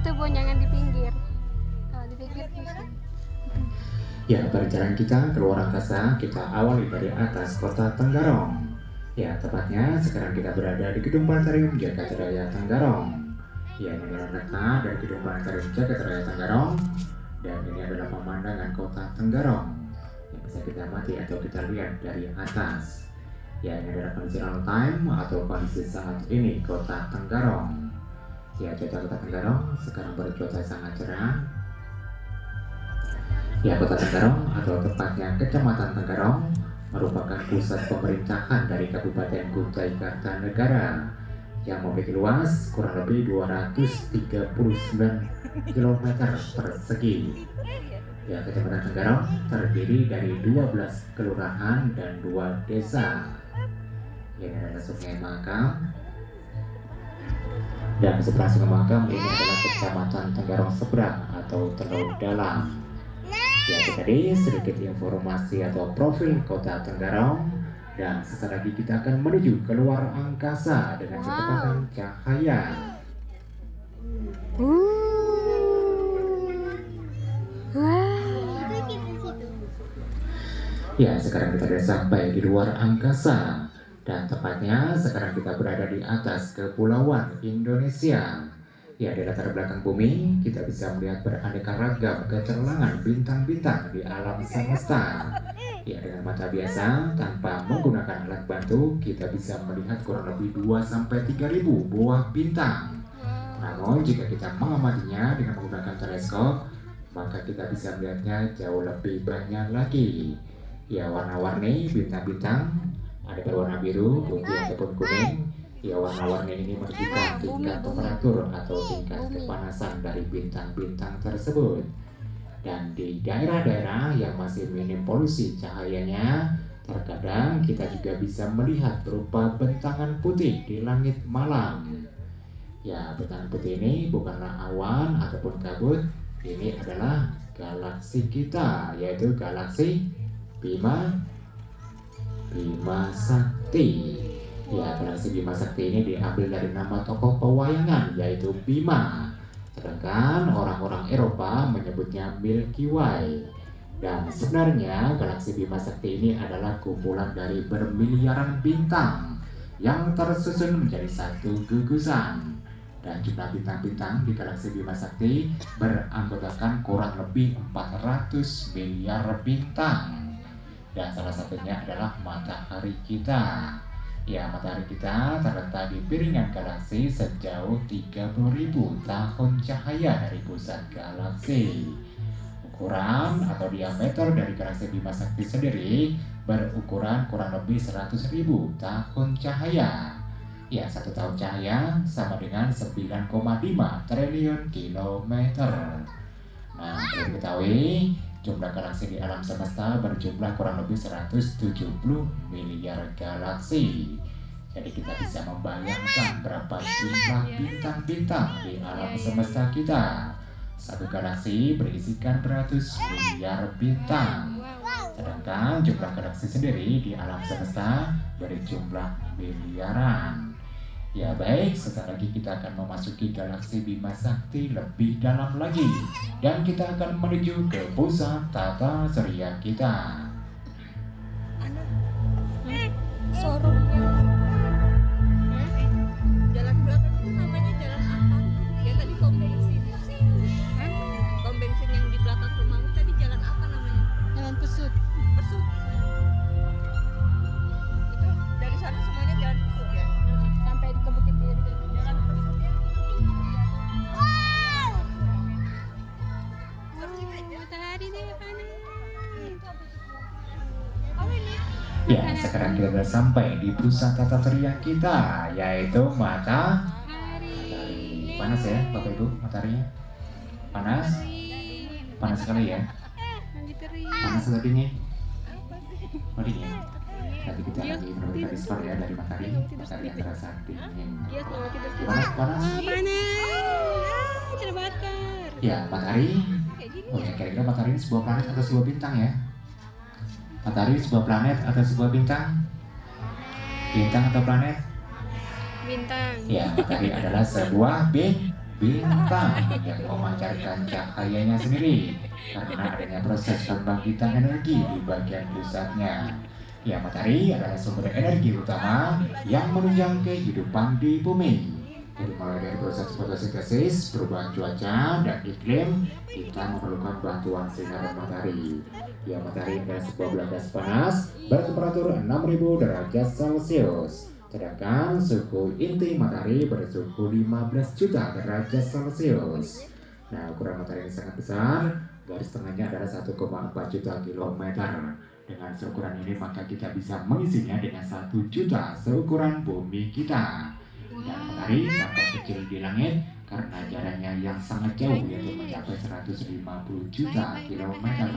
situ Bon, jangan di pinggir. Kalau di pinggir pusing. Ya, perjalanan kita keluar angkasa kita awali dari atas kota Tenggarong. Ya, tepatnya sekarang kita berada di Gedung Planetarium Jakarta Raya Tenggarong. Ya, ini adalah letak dari Gedung Planetarium Jakarta Raya Tenggarong. Dan ini adalah pemandangan kota Tenggarong yang bisa kita amati atau kita lihat dari atas. Ya, ini adalah kondisi real time atau kondisi saat ini kota Tenggarong. Ya, cuaca kota Tenggarong sekarang bercuaca sangat cerah. Ya, kota Tenggarong atau tepatnya Kecamatan Tenggarong merupakan pusat pemerintahan dari Kabupaten Kutai Kartanegara yang memiliki luas kurang lebih 239 km persegi. Ya, Kecamatan Tenggarong terdiri dari 12 kelurahan dan 2 desa. Ini adalah Sungai Makam. Dan seberang Sungai Makam ini adalah Kecamatan Tenggarong Seberang atau Teluk Dalam. Ya, itu tadi sedikit informasi atau profil kota Tenggarong. Dan sesaat lagi kita akan menuju keluar angkasa dengan kecepatan cahaya. Ya, sekarang kita sudah sampai di luar angkasa. Dan tepatnya sekarang kita berada di atas kepulauan Indonesia. Ya, di latar belakang bumi kita bisa melihat beraneka ragam kecerlangan bintang-bintang di alam semesta. Ya, dengan mata biasa tanpa menggunakan alat bantu kita bisa melihat kurang lebih 2-3 ribu buah bintang. Namun jika kita mengamatinya dengan menggunakan teleskop, maka kita bisa melihatnya jauh lebih banyak lagi. Ya, warna-warni bintang-bintang ada berwarna biru, putih ataupun kuning. Ya, warna-warni ini menunjukkan tingkat temperatur atau tingkat kepanasan dari bintang-bintang tersebut. Dan di daerah-daerah yang masih minim polusi cahayanya, terkadang kita juga bisa melihat berupa bentangan putih di langit malam. Ya, bentangan putih ini bukanlah awan ataupun kabut, ini adalah galaksi kita, yaitu galaksi Bima Sakti. Ya, galaksi Bima Sakti ini diambil dari nama tokoh pewayangan yaitu Bima. Sedangkan orang-orang Eropa menyebutnya Milky Way. Dan sebenarnya galaksi Bima Sakti ini adalah kumpulan dari bermiliaran bintang yang tersusun menjadi satu gugusan. Dan jumlah bintang-bintang di galaksi Bima Sakti beranggotakan kurang lebih 400 miliar bintang. Dan salah satunya adalah matahari kita. Ya, matahari kita terletak di piringan galaksi sejauh 30.000 tahun cahaya dari pusat galaksi. Ukuran atau diameter dari galaksi Bima Sakti sendiri berukuran kurang lebih 100.000 tahun cahaya. Ya, 1 tahun cahaya sama dengan 9,5 triliun kilometer. Nah, perlu diketahui jumlah galaksi di alam semesta berjumlah kurang lebih 170 miliar galaksi. Jadi kita bisa membayangkan berapa jumlah bintang-bintang di alam semesta kita. Satu galaksi berisikan beratus miliar bintang. Sedangkan jumlah galaksi sendiri di alam semesta berjumlah miliaran. Ya, baik, setelah lagi kita akan memasuki galaksi Bima Sakti lebih dalam lagi. Dan kita akan menuju ke pusat tata surya kita. Showroomnya. Jalan belakang itu namanya jalan apa? Yang tadi pom bensin. Pom bensin yang di belakang rumahmu tadi jalan apa namanya? Jalan Pesut. Pesut. Itu dari sana semuanya jalan pesut ya? Sampai ke Bukit Duri. Jalan pesut ya? Matahari deh panas. Oh ini. Ya, sekarang kita sudah sampai di pusat tata surya kita, yaitu matahari. Panas ya, Bapak Ibu, mataharinya? Panas? Panas sekali ya? Panas atau dingin? Oh, dingin. Nanti kita lagi menurut respon ya dari matahari. Matahari yang terasa dingin. Panas, panas. Panas. Terbakar. Ya, matahari. Oh ya, kira-kira matahari ini sebuah planet atau sebuah bintang ya? Matahari sebuah planet atau sebuah bintang? Bintang atau planet? Bintang. Ya, matahari adalah sebuah bintang yang memancarkan cahayanya sendiri karena adanya proses pembangkitan energi di bagian pusatnya. Ya, matahari adalah sumber energi utama yang menunjang kehidupan di bumi. Jadi mulai dari proses fotosintesis, perubahan cuaca dan iklim, kita memerlukan bantuan sinar matahari. Ya, matahari adalah sebuah benda gas panas bertemperatur 6000 derajat Celcius. Sedangkan suhu inti matahari bersuhu 15 juta derajat Celcius. Nah, ukuran matahari ini sangat besar, garis tengahnya adalah 1,4 juta kilometer. Dengan seukuran ini maka kita bisa mengisinya dengan 1 juta seukuran bumi kita. Dan matahari tampak kecil di langit karena jaraknya yang sangat jauh, yaitu mencapai 150 juta kilometer.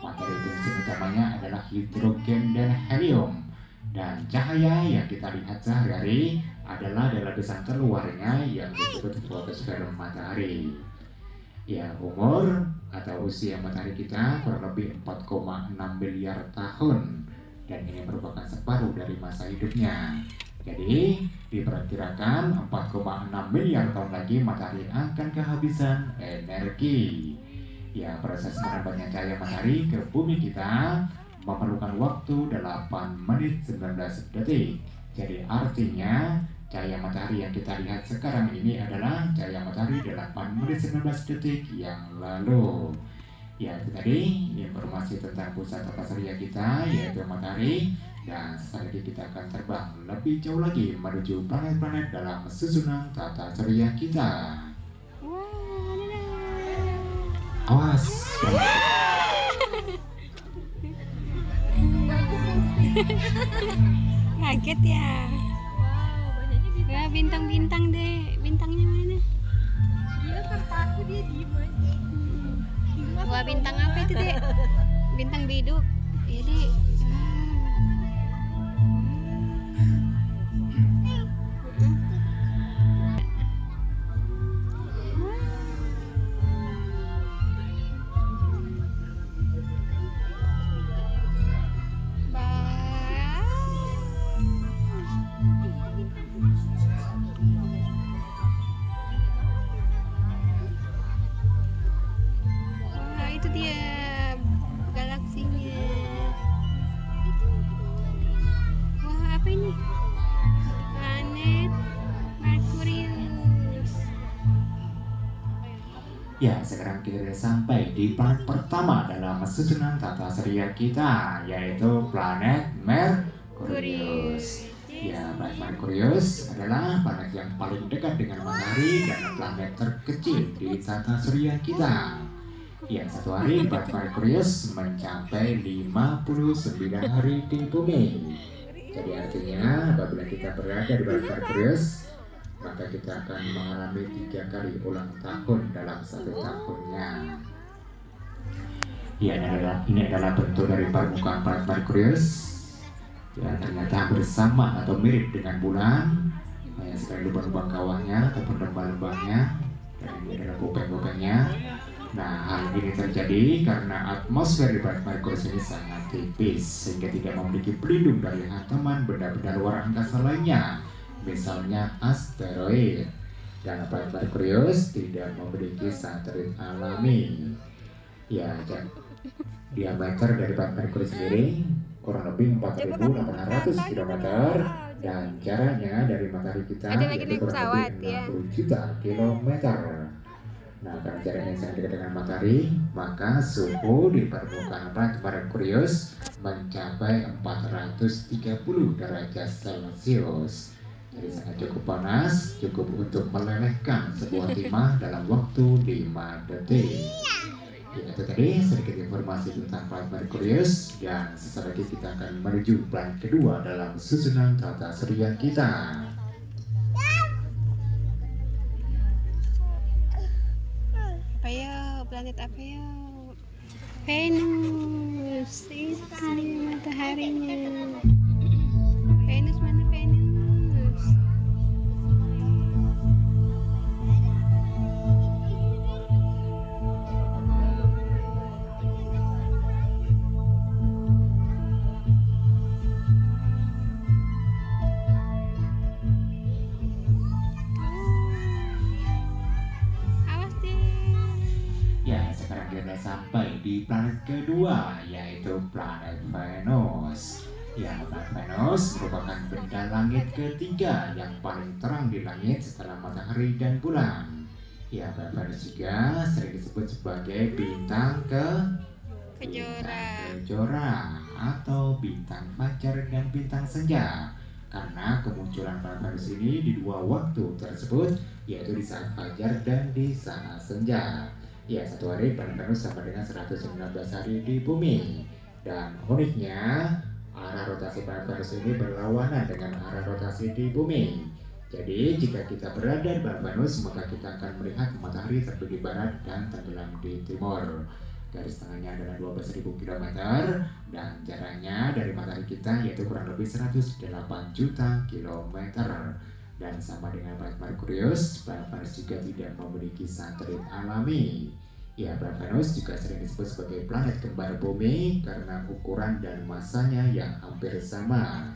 Materi bensin utamanya adalah hidrogen dan helium. Dan cahaya yang kita lihat sehari-hari adalah dari lapisan terluarnya yang disebut fotosfer matahari. Ya, umur atau usia matahari kita kurang lebih 4,6 miliar tahun, dan ini merupakan separuh dari masa hidupnya. Jadi diperkirakan 4,6 miliar tahun lagi matahari akan kehabisan energi. Ya, proses merambatnya cahaya matahari ke bumi kita memerlukan waktu 8 menit 19 detik. Jadi artinya cahaya matahari yang kita lihat sekarang ini adalah cahaya matahari 8 menit 19 detik yang lalu. Ya, itu tadi informasi tentang pusat tata surya kita, yaitu matahari. Dan setelah itu kita akan terbang lebih jauh lagi menuju planet-planet dalam susunan tata surya kita. Awas. Kaget ya. Wow, banyaknya di Wah, bintang-bintang deh. Bintangnya mana? dia terpaku, dia diem aja. Wah, bintang apa itu, Dek? Bintang biduk. Jadi itu dia galaksinya. Wah, apa ini? Planet Merkurius. Ya, sekarang kita sudah sampai di planet pertama dalam susunan tata surya kita, yaitu planet Merkurius. Ya, planet Merkurius adalah planet yang paling dekat dengan matahari dan planet terkecil di tata surya kita. Ya, satu hari planet Merkurius mencapai 59 hari di bumi. Jadi artinya apabila kita berada di planet Merkurius, maka kita akan mengalami 3 kali ulang tahun dalam 1 tahunnya. Ya, ini adalah bentuk dari permukaan planet Merkurius. Ya, ternyata bersama atau mirip dengan bulan. Banyak sekali lubang-lubang kawahnya ataupun lembah-lembahnya, dan ini adalah bopeng-bopengnya. Nah, hal ini terjadi karena atmosfer di planet Merkurius ini sangat tipis sehingga tidak memiliki pelindung dari hantaman benda-benda luar angkasa lainnya, misalnya asteroid. Dan planet Merkurius tidak memiliki satelit alami. Ya, diameter dari planet Merkurius sendiri kurang lebih 4.800 km dan jaraknya dari matahari kita yaitu kurang lebih 60 juta kilometer. Nah, karena jaraknya sangat dekat dengan matahari, maka suhu di permukaan planet Merkurius mencapai 430 derajat Celcius. Jadi sangat cukup panas, cukup untuk melelehkan sebuah timah dalam waktu 5 detik. Ya, itu tadi sedikit informasi tentang planet Merkurius, dan sesaat lagi kita akan menuju planet kedua dalam susunan tata surya kita. Apa ya? Planet apa ya? Venus. Ini mataharinya. Venus mana Venus? sudah sampai di planet kedua, yaitu planet Venus. Ya, planet Venus merupakan benda langit ketiga yang paling terang di langit setelah matahari dan bulan. Ya, planet Venus juga sering disebut sebagai bintang kejora atau bintang fajar dan bintang senja, karena kemunculan planet Venus ini di dua waktu tersebut, yaitu di saat fajar dan di saat senja. Ya, satu hari planet Venus sama dengan 119 hari di bumi. Dan uniknya, arah rotasi planet Venus ini berlawanan dengan arah rotasi di bumi. Jadi, jika kita berada di planet Venus, maka kita akan melihat matahari terbit di barat dan tenggelam di timur. Garis tengahnya adalah 12.000 km dan jaraknya dari matahari kita yaitu kurang lebih 108 juta kilometer. Dan sama dengan planet Merkurius, planet Venus juga tidak memiliki satelit alami. Ya, planet Venus juga sering disebut sebagai planet kembar bumi karena ukuran dan masanya yang hampir sama.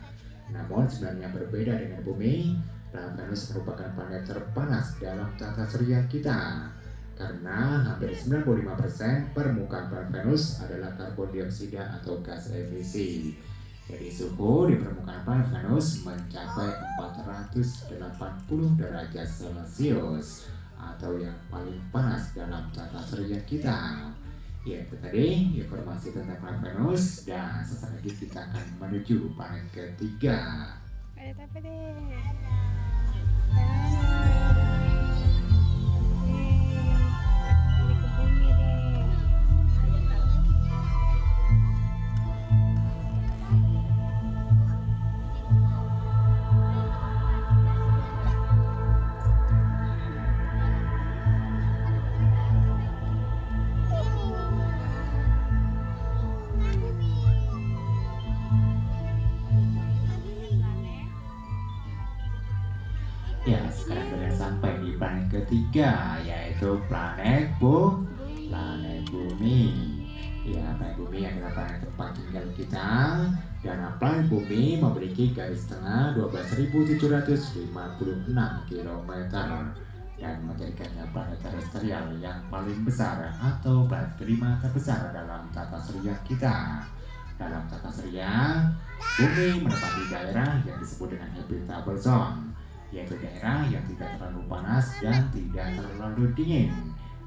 Namun sebenarnya berbeda dengan bumi, planet Venus merupakan planet terpanas dalam tata surya kita. Karena hampir 95% permukaan planet Venus adalah karbon dioksida atau gas emisi. Jadi suhu di permukaan planet Venus mencapai 480 derajat Celcius atau yang paling panas dalam tata surya kita. Ya, itu tadi informasi tentang planet Venus, dan sesaat lagi kita akan menuju planet ketiga. Planet apa deh? Ya, sekarang sudah sampai di planet ketiga, yaitu planet Bumi. Ya, planet Bumi adalah planet tempat tinggal kita, dan planet Bumi memiliki garis tengah 12.756 km dan menjadikannya planet terestrial yang paling besar atau planet kelima terbesar dalam tata surya kita. Dalam tata surya, Bumi menempati daerah yang disebut dengan habitable zone, yaitu daerah yang tidak terlalu panas dan tidak terlalu dingin.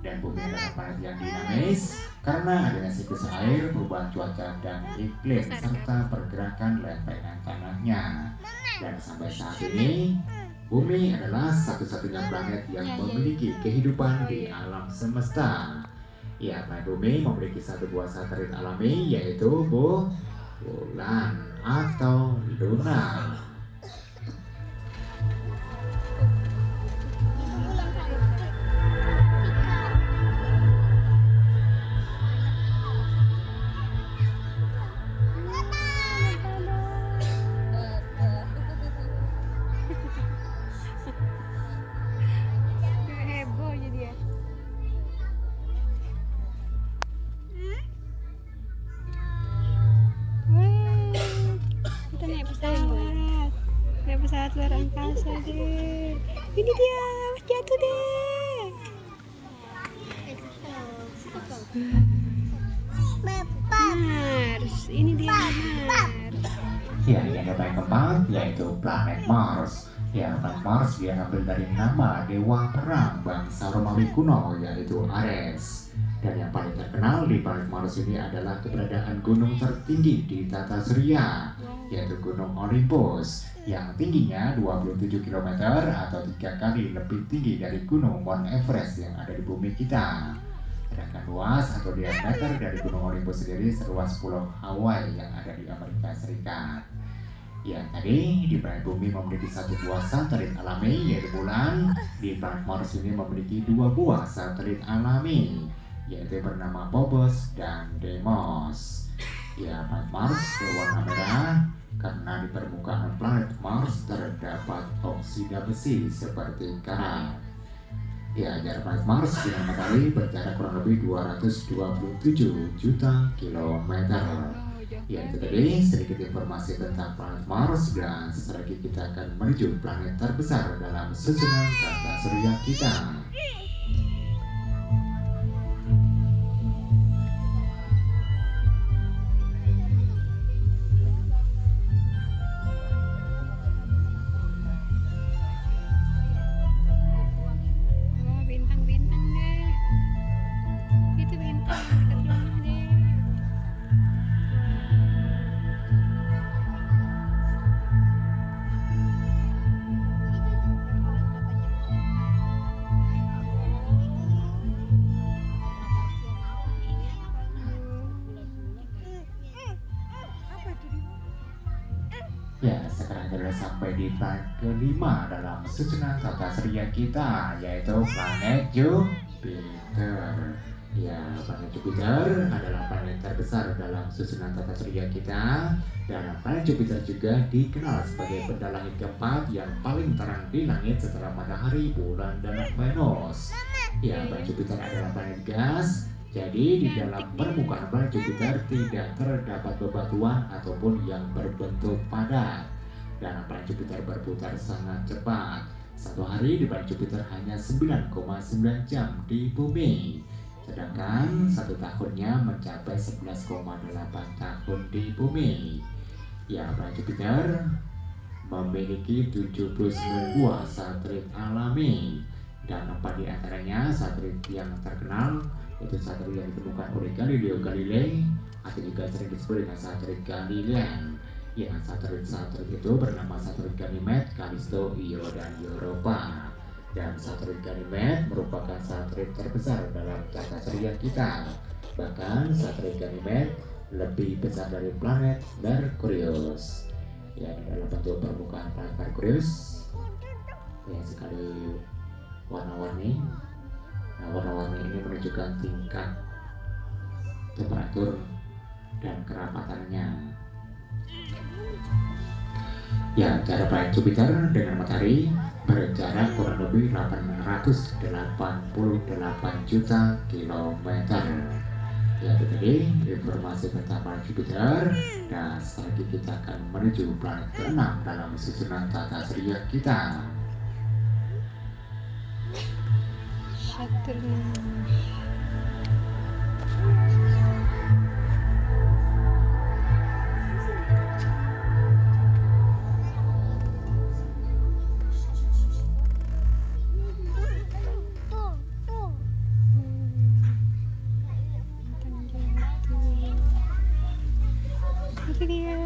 Dan bumi adalah planet yang dinamis karena adanya siklus air, perubahan cuaca dan iklim, serta pergerakan lempengan tanahnya. Dan sampai saat ini, bumi adalah satu-satunya planet yang memiliki kehidupan di alam semesta. Ya, planet bumi memiliki satu buah satelit alami, yaitu bulan atau Luna. Heboh jadi ya. Kita naik pesawat luar angkasa deh. Ini dia, jatuh deh. Mars, ini dia Mars. Ya, yang paling keempat yaitu planet Mars. Ya, planet Mars diambil dari nama dewa perang bangsa Romawi kuno, yaitu Ares. Dan yang paling terkenal di planet Mars ini adalah keberadaan gunung tertinggi di tata surya, yaitu Gunung Olympus, yang tingginya 27 km atau 3 kali lebih tinggi dari Gunung Mount Everest yang ada di bumi kita. Sedangkan luas atau diameter dari Gunung Olympus sendiri seluas Pulau Hawaii yang ada di Amerika Serikat. Ya, tadi di planet bumi memiliki satu buah satelit alami, yaitu bulan. Di planet Mars ini memiliki dua buah satelit alami, yaitu bernama Phobos dan Deimos. Ya, planet Mars berwarna merah karena di permukaan planet Mars terdapat oksida besi seperti karat. Ya, jarak planet Mars dengan matahari berjarak kurang lebih 227 juta kilometer. Ya, itu tadi sedikit informasi tentang planet Mars, dan sesaat lagi kita akan menuju planet terbesar dalam susunan tata surya kita. Ya, sekarang kita sudah sampai di planet kelima dalam susunan tata surya kita, yaitu planet Jupiter. Ya, planet Jupiter adalah planet terbesar dalam susunan tata surya kita, dan planet Jupiter juga dikenal sebagai benda langit keempat yang paling terang di langit setelah matahari, bulan, dan Venus. Ya, planet Jupiter adalah planet gas. Jadi di dalam permukaan planet Jupiter tidak terdapat bebatuan ataupun yang berbentuk padat. Dan planet Jupiter berputar sangat cepat. Satu hari di planet Jupiter hanya 9,9 jam di bumi. Sedangkan satu tahunnya mencapai 11,8 tahun di bumi. Ya, planet Jupiter memiliki 79 buah satelit alami. Dan 4 di antaranya satelit yang terkenal, yaitu satelit yang ditemukan oleh Galileo Galilei atau juga sering disebut dengan satelit Galilean. Ya, satelit-satelit itu bernama satelit Ganymede, Callisto, Io, dan Europa. Dan satelit Ganymede merupakan satelit terbesar dalam tata surya kita. Bahkan satelit Ganymede lebih besar dari planet Merkurius. Ya, dalam bentuk permukaan planet Merkurius ya sekali warna-warni. Nah, warna-warni ini menunjukkan tingkat temperatur dan kerapatannya. Ya, jarak planet Jupiter dengan matahari berjarak kurang lebih 888 juta kilometer. Ya, itu tadi informasi tentang planet Jupiter. Dan setelah itu kita akan menuju planet ke-6 dalam susunan tata surya kita. Saturnus. Itu dia.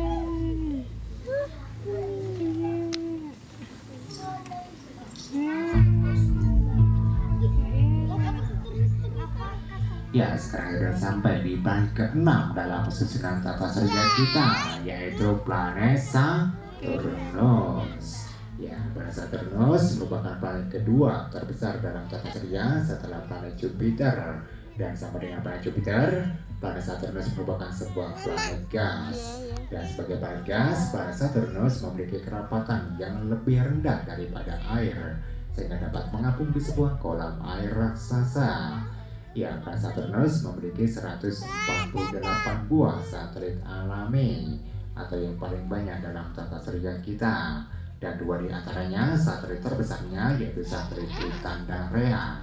Ya, sekarang sudah sampai di planet ke-6 dalam susunan tata surya kita, yaitu planet Saturnus. Ya, planet Saturnus merupakan planet kedua terbesar dalam tata surya setelah planet Jupiter. Dan sama dengan planet Jupiter, planet Saturnus merupakan sebuah planet gas. Dan sebagai planet gas, planet Saturnus memiliki kerapatan yang lebih rendah daripada air, sehingga dapat mengapung di sebuah kolam air raksasa. Ya, planet Saturnus memiliki 148 buah satelit alami atau yang paling banyak dalam tata surya kita. Dan 2 di antaranya satelit terbesarnya yaitu satelit Titan dan Rhea.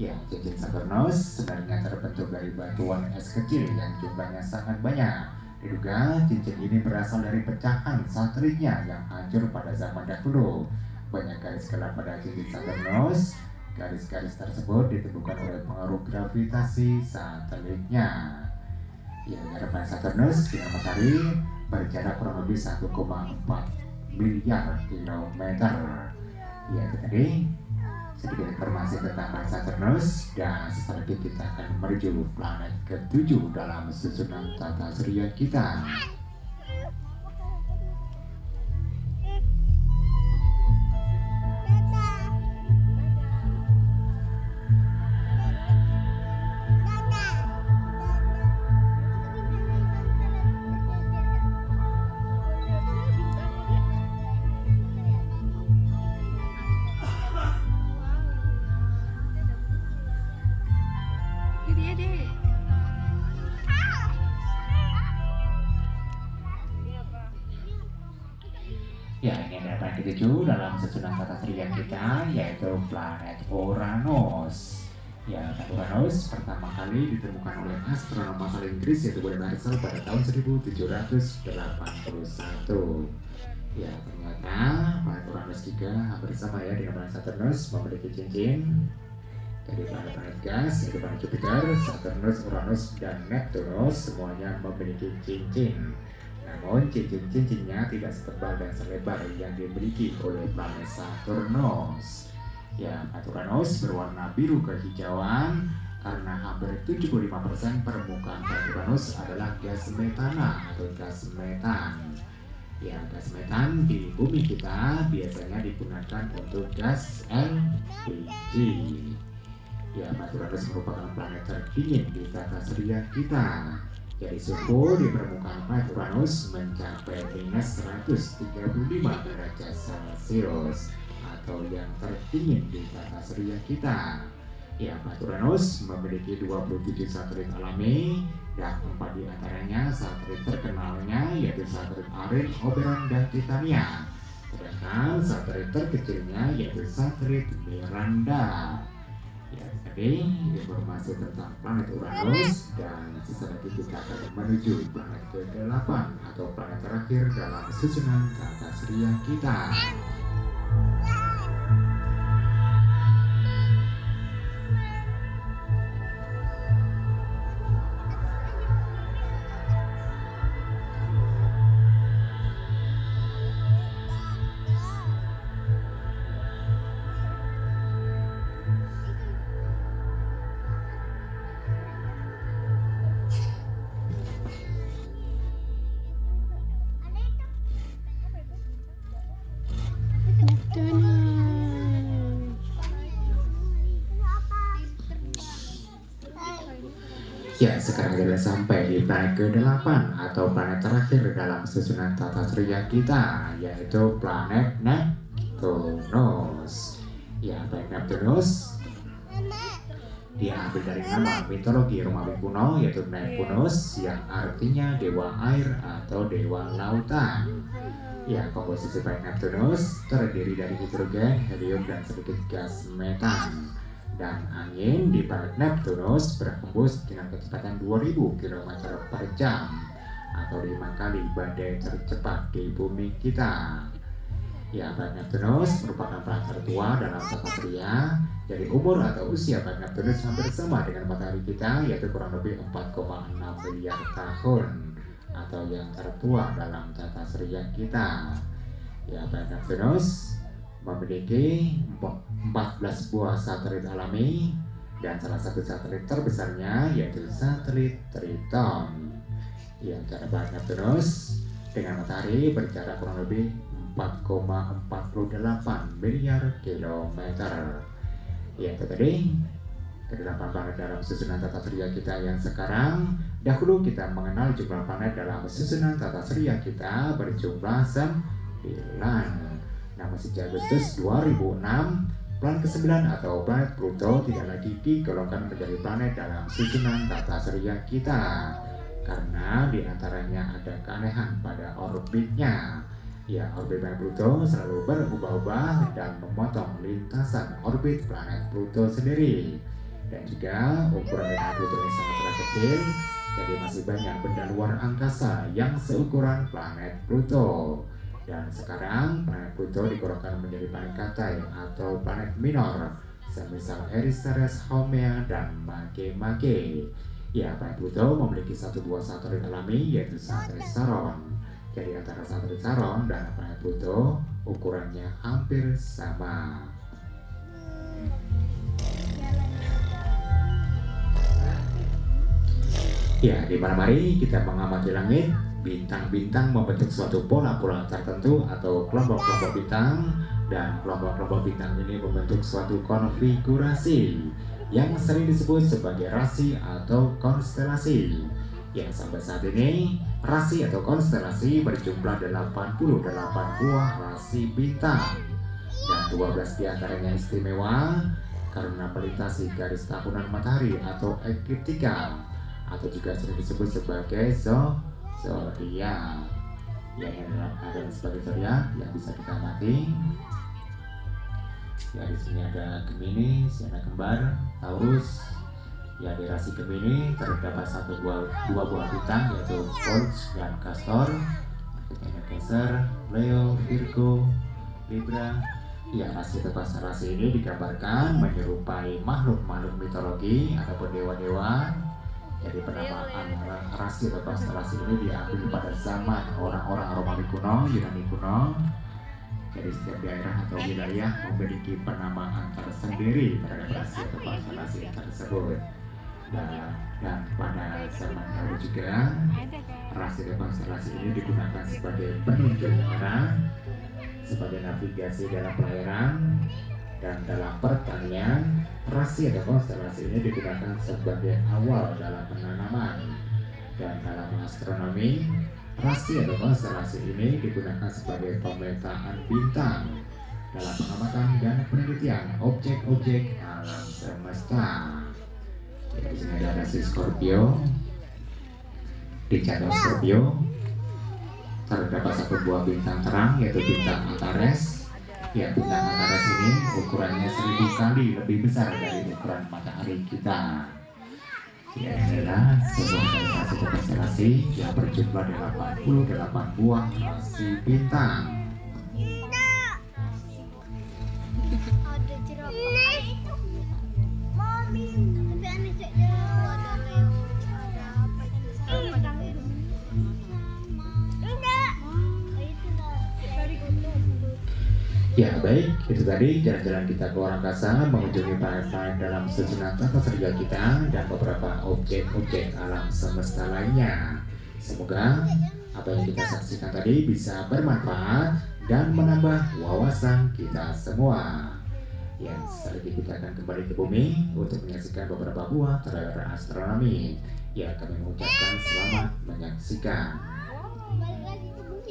Ya, cincin Saturnus sebenarnya terbentuk dari batuan es kecil yang jumlahnya sangat banyak. Diduga cincin ini berasal dari pecahan satelitnya yang hancur pada zaman dahulu. Banyak garis gelap pada cincin Saturnus. Garis-garis tersebut ditemukan oleh pengaruh gravitasi satelitnya. Ya, jarak planet Saturnus dengan matahari berjarak kurang lebih 1,4 miliar kilometer. Ya, itu tadi sedikit informasi tentang planet Saturnus. Dan setelah itu kita akan menuju planet ke-7 dalam susunan tata surya kita. Itu dia deh. Ya, ini adalah planet ke-7 dalam susunan tata surya kita, yaitu planet Uranus. Ya, planet Uranus pertama kali ditemukan oleh astronom asal Inggris yaitu William Herschel pada tahun 1781. Ya, ternyata planet Uranus juga hampir sama ya dengan planet Saturnus, memiliki cincin. Jadi planet-planet gas yaitu planet Jupiter, Saturnus, Uranus, dan Neptunus semuanya memiliki cincin. Namun cincin-cincinnya tidak setebal dan selebar yang dimiliki oleh planet Saturnus. Ya, planet Uranus berwarna biru kehijauan karena hampir 75% permukaan planet Uranus adalah gas metana atau gas metan. Ya, gas metan di bumi kita biasanya digunakan untuk gas LPG. Ya, Uranus merupakan planet terdingin di tata surya kita. Jadi suhu di permukaan planet Uranus mencapai minus 135 derajat Celcius atau yang terdingin di tata surya kita. Ya, Uranus memiliki 27 satelit alami dan 4 diantaranya satelit terkenalnya yaitu satelit Arin, Oberon, dan Titania. Sedangkan satelit terkecilnya yaitu satelit Miranda. Ya, jadi informasi tentang planet Uranus, dan sesaat lagi kita akan menuju planet ke-8 atau planet terakhir dalam susunan tata surya kita. Ya, sekarang kita sampai di planet ke-8 atau planet terakhir dalam susunan tata surya kita, yaitu planet Neptunus. Ya, planet Neptunus diambil dari nama mitologi Romawi kuno yaitu Neptunus yang artinya dewa air atau dewa lautan. Ya, komposisi planet Neptunus terdiri dari hidrogen, helium, dan sedikit gas metan. Dan angin di planet Neptunus berhembus dengan kecepatan 2000 km per jam atau 5 kali badai tercepat di bumi kita. Ya, planet Neptunus merupakan planet tertua dalam tata surya. Jadi umur atau usia planet Neptunus hampir sama dengan matahari kita, yaitu kurang lebih 4,6 miliar tahun atau yang tertua dalam tata surya kita. Ya, planet Neptunus memiliki 14 buah satelit alami dan salah satu satelit terbesarnya yaitu satelit Triton. Ya, jarak planet Neptunus dengan matahari berjarak kurang lebih 4,48 miliar kilometer. Ya, itu tadi ke-8 planet dalam susunan tata surya kita yang sekarang. Dahulu kita mengenal jumlah planet dalam susunan tata surya kita berjumlah 9. Namun sejak Agustus 2006, planet ke-9 atau planet Pluto tidak lagi digolongkan menjadi planet dalam susunan tata surya kita karena diantaranya ada keanehan pada orbitnya. Ya, orbit planet Pluto selalu berubah-ubah dan memotong lintasan orbit planet Pluto sendiri. Dan juga ukuran planet Pluto ini sangatlah kecil, jadi masih banyak benda luar angkasa yang seukuran planet Pluto. Dan sekarang planet Pluto digolongkan menjadi planet Katai atau planet minor, semisal Eris, Ceres, Haumea, dan Makemake. Ya, planet Pluto memiliki satu buah satelit alami yaitu satelit Charon. Jadi antara satelit Charon dan planet Pluto ukurannya hampir sama. Ya, di malam hari kita mengamati langit, bintang-bintang membentuk suatu pola-pola tertentu atau kelompok-kelompok bintang, dan kelompok-kelompok bintang ini membentuk suatu konfigurasi yang sering disebut sebagai rasi atau konstelasi. Yang sampai saat ini rasi atau konstelasi berjumlah 88 buah rasi bintang, dan 12 diantaranya istimewa karena melintasi garis tahunan matahari atau ekliptika, atau juga sering disebut sebagai zodiak. Ya, ada sebagai zodiak yang bisa kita amati. Ya, di sini ada Gemini, Siana Kembar, Taurus. Ya, di rasi Gemini terdapat dua buah bintang yaitu Pollux dan Castor. Berikutnya Cancer, Leo, Virgo, Libra. Ya, rasi ini digambarkan menyerupai makhluk-makhluk mitologi ataupun dewa-dewa. Jadi penamaan rasi atau konstelasi ini diambil pada zaman orang-orang Romawi kuno, Yunani kuno. Jadi setiap daerah atau wilayah memiliki penamaan tersendiri terhadap rasi atau konstelasi tersebut. Dan pada sama tahu juga, Ada Kak. rasi dan konstelasi ini digunakan sebagai penunjuk arah, sebagai navigasi dalam pelayaran, dan dalam pertanian. Rasi dan konstelasi ini digunakan sebagai awal dalam penanaman, dan dalam astronomi, rasi atau konstelasi ini digunakan sebagai pemetaan bintang dalam pengamatan dan penelitian objek-objek alam semesta. Ya, di sini ada rasi Scorpio. Di cadar Scorpio terdapat satu buah bintang terang, yaitu bintang Antares. Ya, bintang Antares ini ukurannya 1000 kali lebih besar dari ukuran matahari kita. Ya, inilah sebuah rasi konstelasi yang berjumlah 88 buah rasi bintang. Ada jerapah itu. Mami, tapi aneh cek jauh. Ada Leo, ada apa itu sama ada Venus. Enggak. Itu lah. Dari gunung. Ya baik, itu tadi jalan-jalan kita ke luar angkasa mengunjungi planet-planet dalam susunan tata surya kita dan beberapa objek-objek alam semesta lainnya. Semoga apa yang kita saksikan tadi bisa bermanfaat dan menambah wawasan kita semua. Yang setelah ini kita akan kembali ke bumi untuk menyaksikan beberapa buah trailer astronomi. Ya, kami mengucapkan selamat menyaksikan. Balik lagi ke bumi.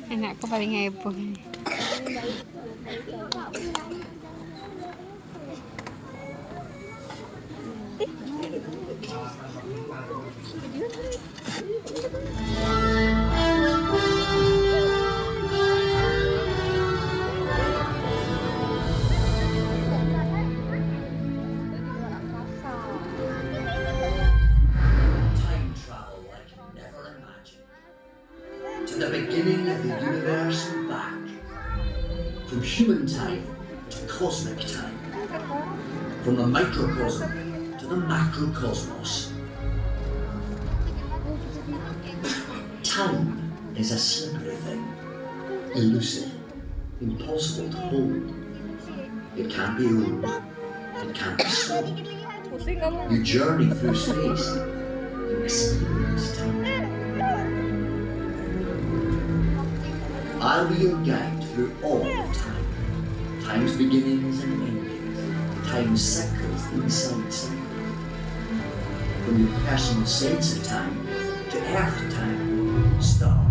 Anakku paling heboh. Time travel like never imagined. To the beginning of the universe and back. From human time to cosmic time. From the microcosm to the macrocosmos. Time is a slippery thing. Elusive. Impossible to hold. It can't be owned. It can't be sold. Pusing kamu. You journey through space. You experience time. I'll be your guide through all of time. Time's beginnings and endings. Time's cycles inside cycles. From your personal sense of time to Earth time, star